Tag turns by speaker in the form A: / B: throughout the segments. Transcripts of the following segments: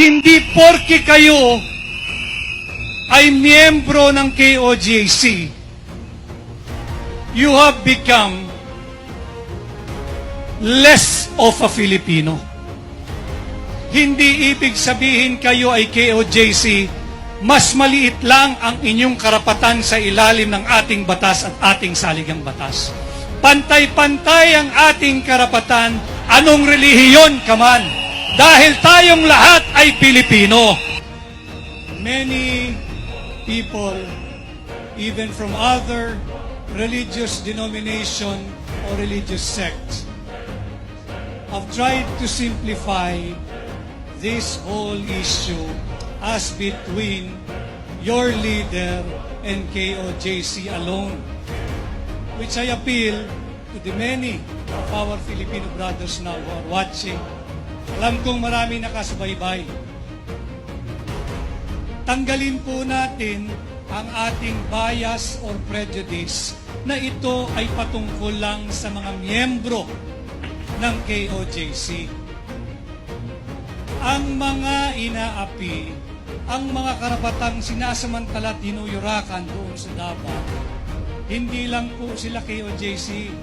A: Hindi porke kayo ay miyembro ng KOJC, you have become less of a Filipino. Hindi ibig sabihin kayo ay KOJC, mas maliit lang ang inyong karapatan sa ilalim ng ating batas at ating saligang batas. Pantay-pantay ang ating karapatan, anong relihiyon ka man, dahil tayong lahat ay Pilipino. Many people, even from other religious denomination or religious sects, have tried to simplify this whole issue as between your leader and KOJC alone, which I appeal to the many of our Filipino brothers now who are watching. Alam kong marami nakasubaybay. Tanggalin po natin ang ating bias or prejudice na ito ay patungkol lang sa mga miyembro ng KOJC. Ang mga inaapi, ang mga karapatang sinasamantala at tinuyurakan doon sa Davao, hindi lang po sila KOJC.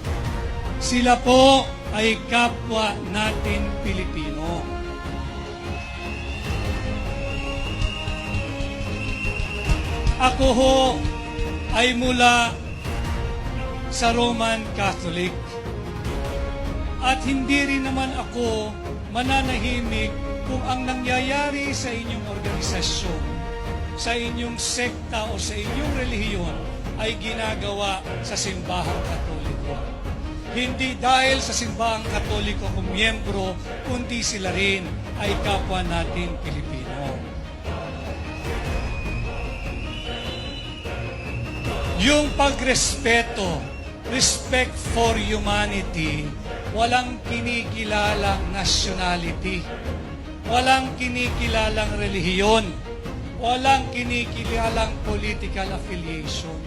A: Sila po ay kapwa natin Pilipino. Ako ho ay mula sa Roman Catholic. At hindi rin naman ako mananahimik kung ang nangyayari sa inyong organisasyon, sa inyong sekta o sa inyong relihiyon ay ginagawa sa simbahang Katoliko. Hindi dahil sa simbahang Katoliko kung miyembro, kundi sila rin ay kapwa natin Pilipino. Yung pagrespeto, respect for humanity, walang kinikilalang nationality, walang kinikilalang relihiyon, walang kinikilalang political affiliation.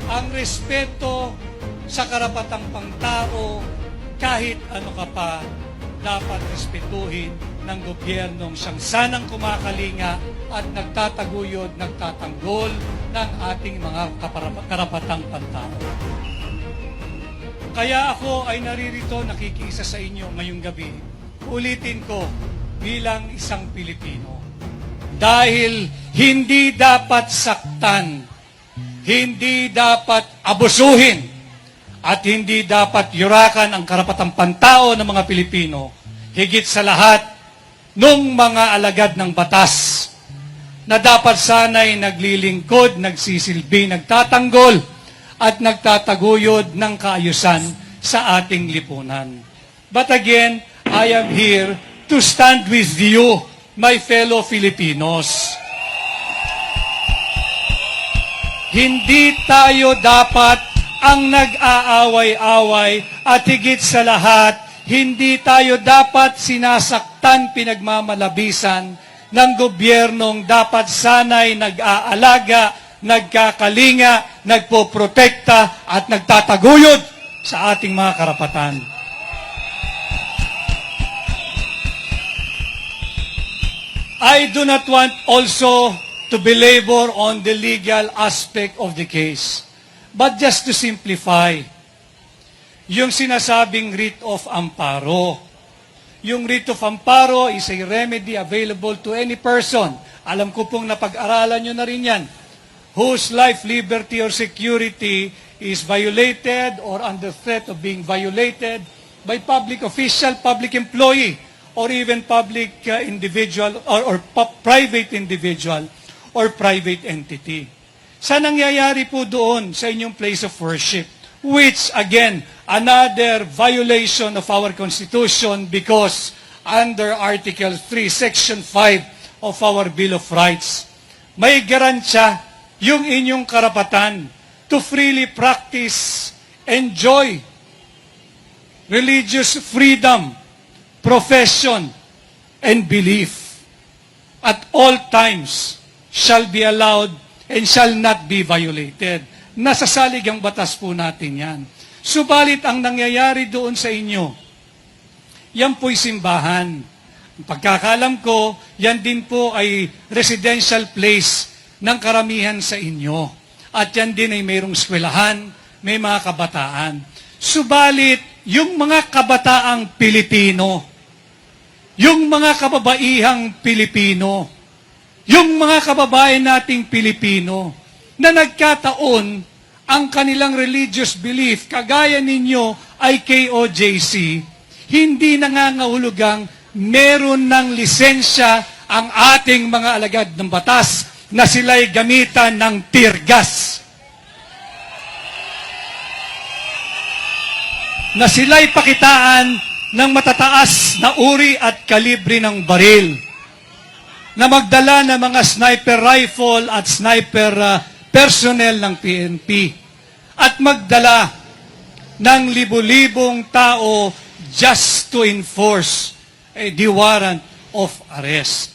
A: Ang respeto sa karapatang pangtao, kahit ano ka pa, dapat respetuhin ng gobyernong siyang sanang kumakalinga at nagtataguyod, nagtatanggol ng ating mga karapatang pantao. Kaya ako ay naririto, nakikiisa sa inyo ngayong gabi. Ulitin ko, bilang isang Pilipino. Dahil hindi dapat saktan, hindi dapat abusuhin, at hindi dapat yurakan ang karapatang pantao ng mga Pilipino, higit sa lahat, nung mga alagad ng batas, na dapat sana'y naglilingkod, nagsisilbi, nagtatanggol, at nagtataguyod ng kaayusan sa ating lipunan. But again, I am here to stand with you, my fellow Filipinos. Hindi tayo dapat ang nag-aaway-away at higit sa lahat, hindi tayo dapat sinasaktan, pinagmamalabisan ng gobyernong dapat sana'y nag-aalaga, nagkakalinga, nagpoprotekta at nagtataguyod sa ating mga karapatan. I do not want also to belabor on the legal aspect of the case. But just to simplify, yung sinasabing writ of amparo. Yung writ of amparo is a remedy available to any person. Alam ko pong napag-aralan nyo na rin yan. Whose life, liberty, or security is violated or under threat of being violated by public official, public employee, or even public individual or private individual or private entity. Sa nangyayari po doon sa inyong place of worship, which again, another violation of our Constitution because under Article 3, Section 5 of our Bill of Rights, may garansya yung inyong karapatan to freely practice, enjoy religious freedom, profession, and belief. At all times shall be allowed and shall not be violated. Nasa saligang batas po natin yan. Subalit ang nangyayari doon sa inyo, yan po'y simbahan. Pagkakalam ko, yan din po ay residential place ng karamihan sa inyo. At yan din ay mayroong eskwelahan, may mga kabataan. Subalit, yung mga kabataang Pilipino, yung mga kababaihang Pilipino, yung mga kababayan nating Pilipino, na nagkataon ang kanilang religious belief, kagaya ninyo ay KOJC, hindi nangangahulugang meron ng lisensya ang ating mga alagad ng batas na sila'y gamitan ng tear gas. Na sila'y pakitaan ng matataas na uri at kalibre ng baril. Na magdala ng mga sniper rifle at sniper personnel ng PNP. At magdala ng libu-libong tao just to enforce the warrant of arrest.